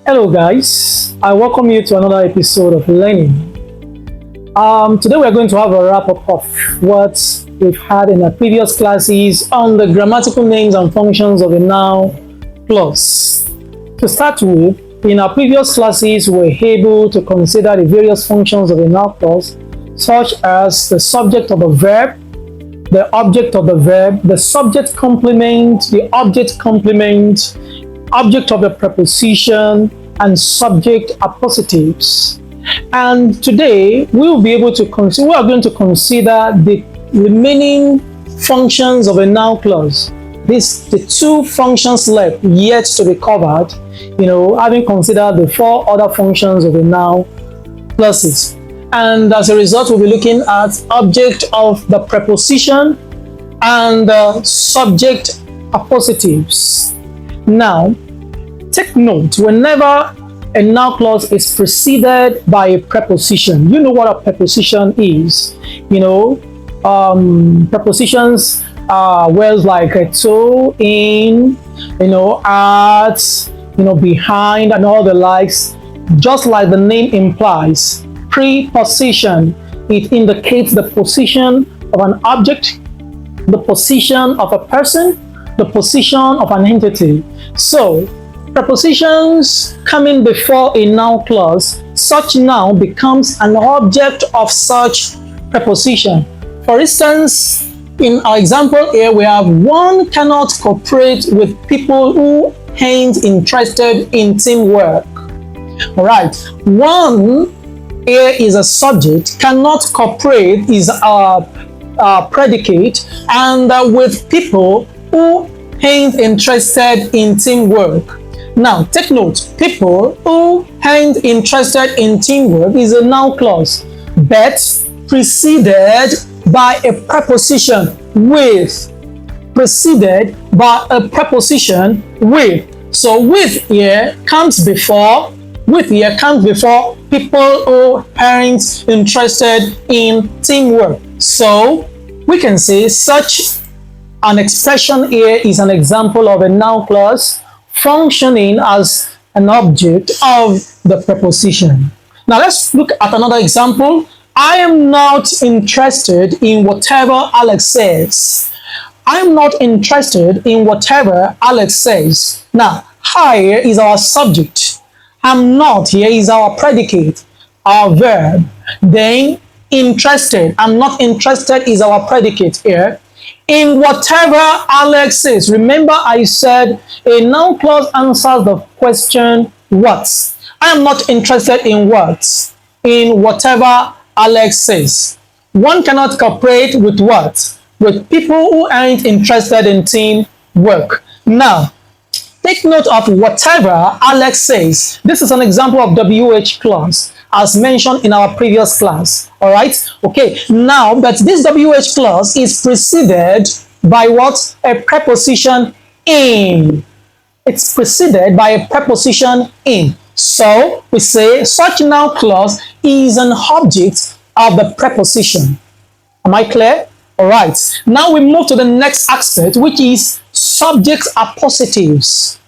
Hello guys, I welcome you to another episode of Learning. Today we're going to have a wrap-up of what we've had in our previous classes on the grammatical names and functions of a noun clause. To start with, in our previous classes we were able to consider the various functions of a noun clause, such as the subject of the verb, the object of the verb, the subject complement, the object complement, object of the preposition, and subject appositives. And today we are going to consider the remaining functions of a noun clause. The two functions left yet to be covered, having considered the four other functions of a noun clauses. And as a result, we'll be looking at object of the preposition and subject appositives. Now, take note, whenever a noun clause is preceded by a preposition, you know what a preposition is. Prepositions are words like to, in, at, behind, and all the likes. Just like the name implies, preposition, it indicates the position of an object, the position of a person, the position of an entity. So, prepositions coming before a noun clause, such noun becomes an object of such preposition. For instance, in our example here, we have one cannot cooperate with people who ain't interested in teamwork. All right, one here is a subject, cannot cooperate is a predicate, and with people who ain't interested in teamwork. Now, take note, people who ain't interested in teamwork is a noun clause, but preceded by a preposition with. Preceded by a preposition with. So, with here comes before people who aren't interested in teamwork. So, we can say such an expression here is an example of a noun clause functioning as an object of the preposition. Now let's look at another example. I am not interested in whatever Alex says. I am not interested in whatever Alex says. Now, I here is our subject. I'm not here is our predicate, our verb. Then interested, I'm not interested is our predicate here. In whatever Alex says. Remember I said a noun clause answers the question what. I am not interested in what? In whatever Alex says. One cannot cooperate with what? With people who aren't interested in teamwork. Now, take note of whatever Alex says. This is an example of WH clause as mentioned in our previous class. All right? Okay. Now, but this WH clause is preceded by what? A preposition in. It's preceded by a preposition in. So, we say such noun clause is an object of the preposition. Am I clear? All right. Now we move to the next aspect, which is subject appositives.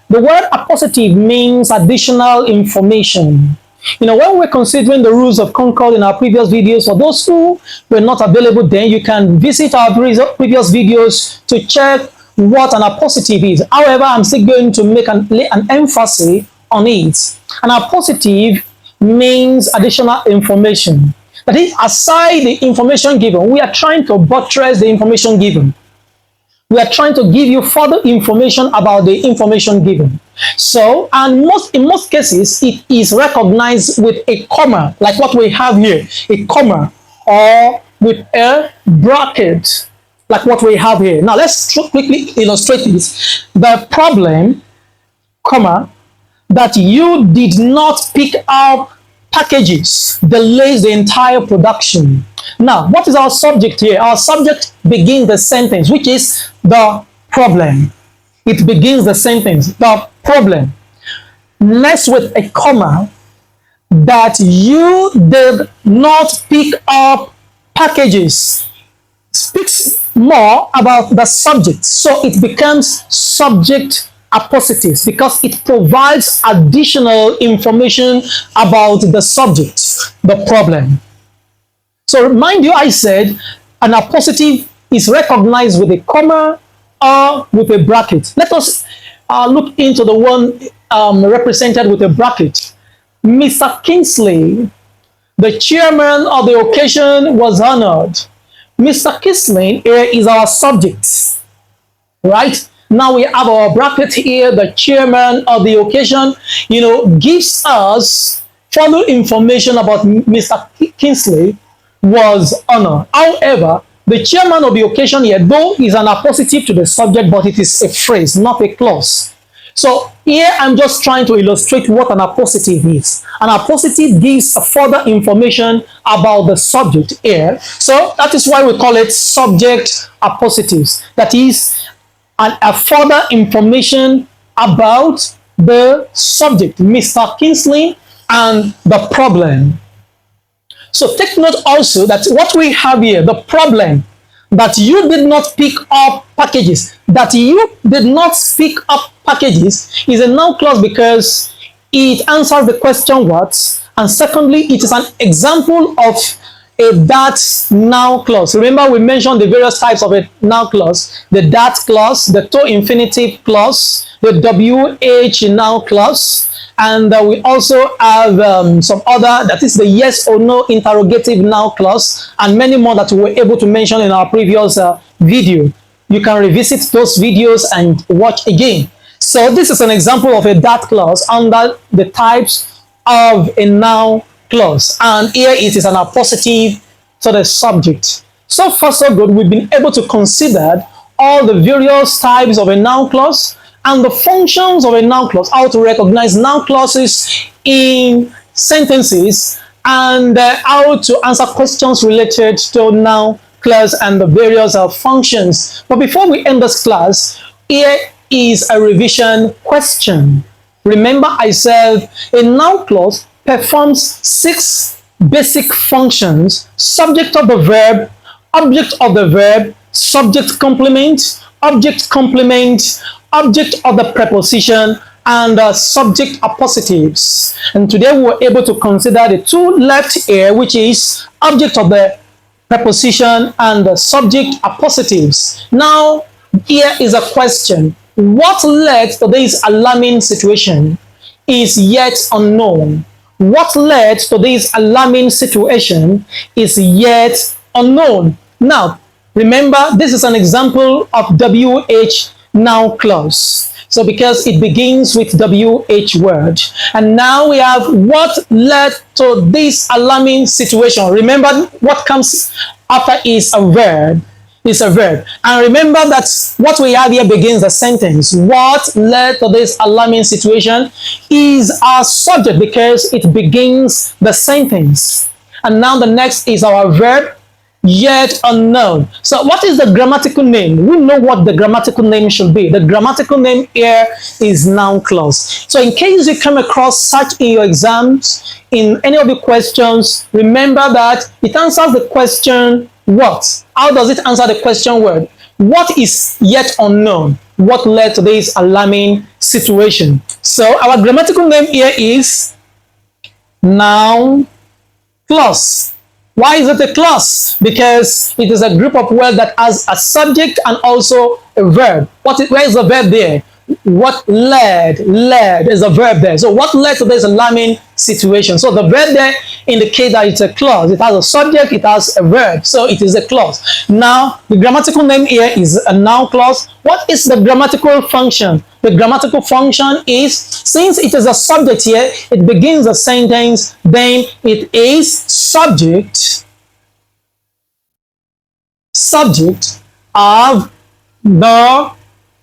The word appositive means additional information. When we're considering the rules of Concord in our previous videos, for those who were not available then, you can visit our previous videos to check what an appositive is. However, I'm still going to make an emphasis on it. An appositive means additional information. That is, aside the information given, we are trying to buttress the information given. We are trying to give you further information about the information given. So, and in most cases, it is recognized with a comma, like what we have here, a comma, or with a bracket, like what we have here. Now, let's quickly illustrate this. The problem, comma, that you did not pick up packages delays the entire production. Now, what is our subject here? Our subject begins the sentence, which is the problem. It begins the sentence, the problem. Next with a comma, that you did not pick up packages. Speaks more about the subject. So it becomes subject appositives because it provides additional information about the subject, the problem. So remind you, I said an appositive is recognized with a comma or with a bracket. Let us look into the one represented with a bracket. Mr. Kingsley, the chairman of the occasion, was honored. Mr. Kingsley here is our subject, right? Now we have our bracket here, the chairman of the occasion, gives us further information about Mr. Kingsley was honored. However, the chairman of the occasion here, though, is an appositive to the subject, but it is a phrase, not a clause. So here I'm just trying to illustrate what an appositive is. An appositive gives further information about the subject here. So that is why we call it subject appositives. That is a further information about the subject, Mr. Kingsley, and the problem. So take note also that what we have here, the problem, that you did not pick up packages, is a noun clause because it answers the question what, and secondly, it is an example of a that noun clause. Remember, we mentioned the various types of a noun clause: the that clause, the to infinitive clause, the WH noun clause, and we also have some other, that is the yes or no interrogative noun clause, and many more that we were able to mention in our previous video. You can revisit those videos and watch again. So this is an example of a that clause under the types of a noun clause, and here it is an appositive to the subject. So far so good. We've been able to consider all the various types of a noun clause and the functions of a noun clause, how to recognize noun clauses in sentences, and how to answer questions related to noun clause and the various functions. But before we end this class, here is a revision question. Remember, I said a noun clause performs 6 basic functions: subject of the verb, object of the verb, subject complement, object complement, object of the preposition, and subject appositives. And today we were able to consider the 2 left here, which is object of the preposition and the subject appositives. Now, here is a question. What led to this alarming situation is yet unknown. What led to this alarming situation is yet unknown. Now, remember, this is an example of WH noun clause. So because it begins with WH word. And now we have what led to this alarming situation. Remember, what comes after is a verb. It's a verb. And remember that what we have here begins the sentence. What led to this alarming situation is our subject because it begins the sentence. And now the next is our verb, yet unknown. So what is the grammatical name? We know what the grammatical name should be. The grammatical name here is noun clause. So in case you come across such in your exams, in any of the questions, remember that it answers the question what? How does it answer the question word? What is yet unknown? What led to this alarming situation? So our grammatical name here is noun clause. Why is it a clause? Because it is a group of words that has a subject and also a verb. Where is the verb there? What led is a verb there. So what led to this alarming situation? So the verb there indicates that it's a clause. It has a subject, it has a verb, so it is a clause. Now the grammatical name here is a noun clause. What is the grammatical function? The grammatical function is, since it is a subject here, it begins the sentence, then it is subject of the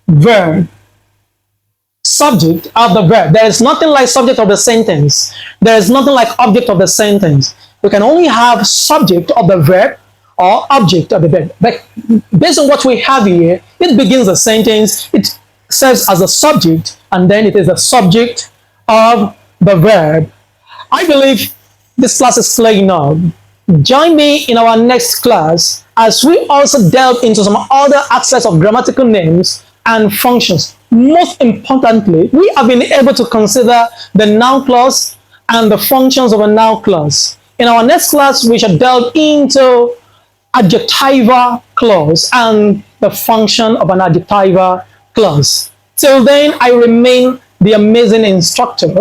verb. Subject of the verb. There is nothing like subject of the sentence. There is nothing like object of the sentence. We can only have subject of the verb or object of the verb. But based on what we have here, it begins the sentence, it serves as a subject, and then it is the subject of the verb. I believe this class is clear enough. Join me in our next class as we also delve into some other aspects of grammatical names and functions. most importantly, we have been able to consider the noun clause and the functions of a noun clause. In our next class, we shall delve into adjectival clause and the function of an adjectival clause. Till then, I remain the amazing instructor.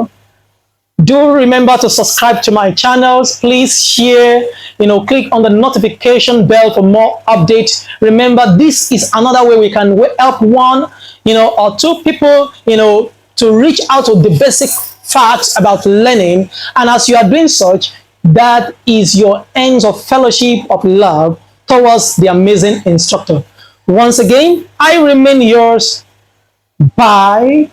Do remember to subscribe to my channels. Please share, click on the notification bell for more updates. Remember, this is another way we can help one, or two people, to reach out to the basic facts about learning. And as you are doing such, that is your ends of fellowship of love towards the amazing instructor. Once again, I remain yours. Bye